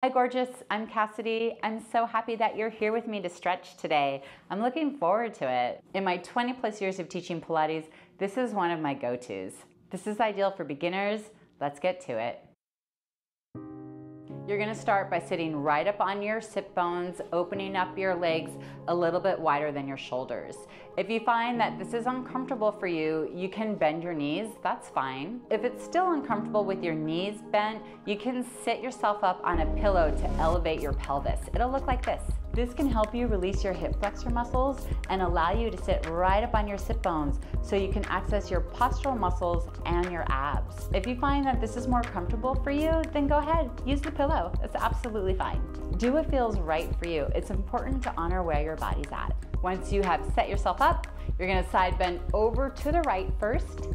Hi gorgeous, I'm Cassidy. I'm so happy that you're here with me to stretch today. I'm looking forward to it. In my 20 plus years of teaching Pilates, this is one of my go-tos. This is ideal for beginners. Let's get to it. You're gonna start by sitting right up on your sit bones, opening up your legs a little bit wider than your shoulders. If you find that this is uncomfortable for you, you can bend your knees, that's fine. If it's still uncomfortable with your knees bent, you can sit yourself up on a pillow to elevate your pelvis. It'll look like this. This can help you release your hip flexor muscles and allow you to sit right up on your sit bones so you can access your postural muscles and your abs. If you find that this is more comfortable for you, then go ahead, use the pillow. That's absolutely fine. Do what feels right for you. It's important to honor where your body's at. Once you have set yourself up, you're gonna side bend over to the right first,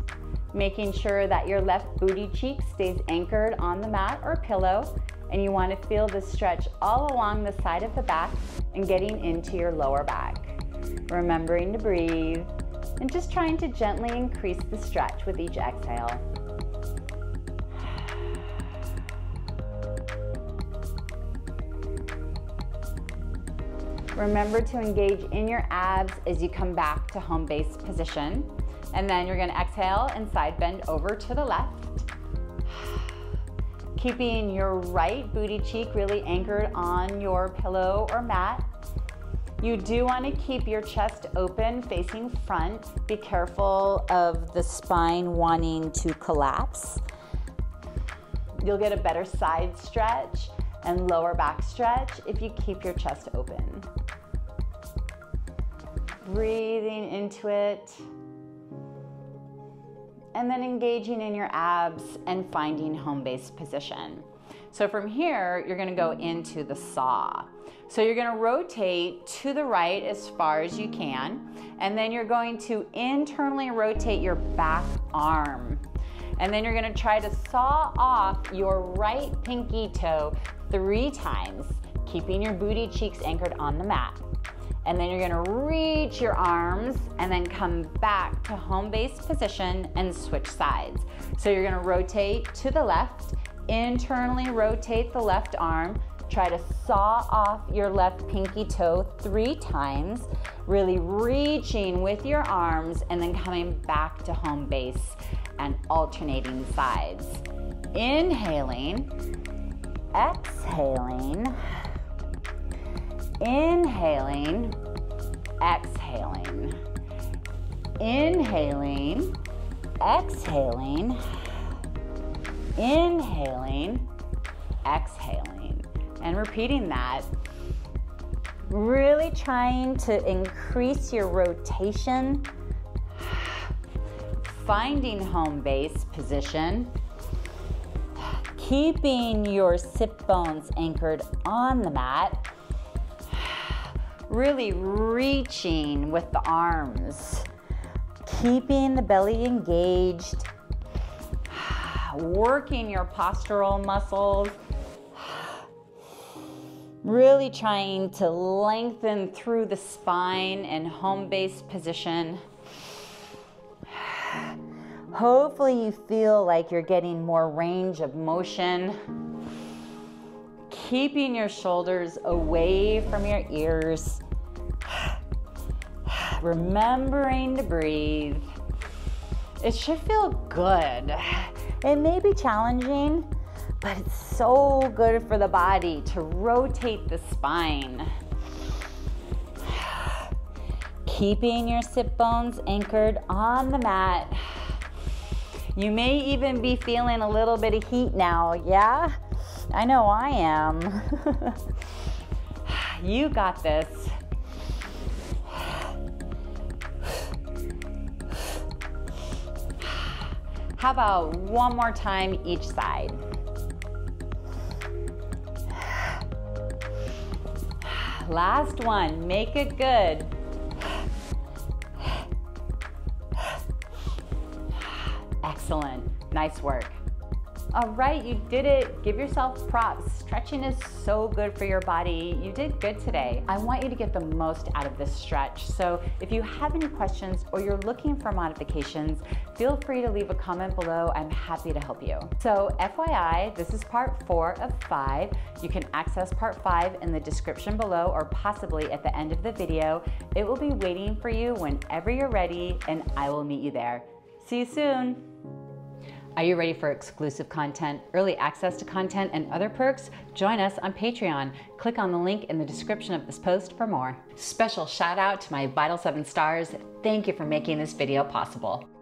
making sure that your left booty cheek stays anchored on the mat or pillow, and you want to feel the stretch all along the side of the back and getting into your lower back. Remembering to breathe and just trying to gently increase the stretch with each exhale. Remember to engage in your abs as you come back to home base position. And then you're gonna exhale and side bend over to the left. Keeping your right booty cheek really anchored on your pillow or mat. You do want to keep your chest open facing front. Be careful of the spine wanting to collapse. You'll get a better side stretch and lower back stretch if you keep your chest open. Breathing into it. And then engaging in your abs and finding home base position. So from here, you're gonna go into the saw. So you're gonna rotate to the right as far as you can, and then you're going to internally rotate your back arm. And then you're gonna try to saw off your right pinky toe 3 times, keeping your booty cheeks anchored on the mat. And then you're gonna reach your arms and then come back to home base position and switch sides. So you're gonna rotate to the left, internally rotate the left arm, try to saw off your left pinky toe 3 times, really reaching with your arms and then coming back to home base and alternating sides. Inhaling, exhaling, inhaling, exhaling, inhaling, exhaling, inhaling, exhaling, and repeating that. Really trying to increase your rotation, finding home base position, keeping your sit bones anchored on the mat, really reaching with the arms, keeping the belly engaged, working your postural muscles, really trying to lengthen through the spine and home base position. Hopefully you feel like you're getting more range of motion. Keeping your shoulders away from your ears. Remembering to breathe. It should feel good. It may be challenging, but it's so good for the body to rotate the spine. Keeping your sit bones anchored on the mat. You may even be feeling a little bit of heat now, yeah? I know I am. You got this. How about one more time each side? Last one, make it good. Excellent, nice work. All right, you did it. Give yourself props. Stretching is so good for your body. You did good today. I want you to get the most out of this stretch. So if you have any questions or you're looking for modifications, feel free to leave a comment below. I'm happy to help you. So FYI, this is part 4 of 5. You can access part 5 in the description below or possibly at the end of the video. It will be waiting for you whenever you're ready, and I will meet you there. See you soon. Are you ready for exclusive content, early access to content, and other perks? Join us on Patreon. Click on the link in the description of this post for more. Special shout out to my Vital 7 stars. Thank you for making this video possible.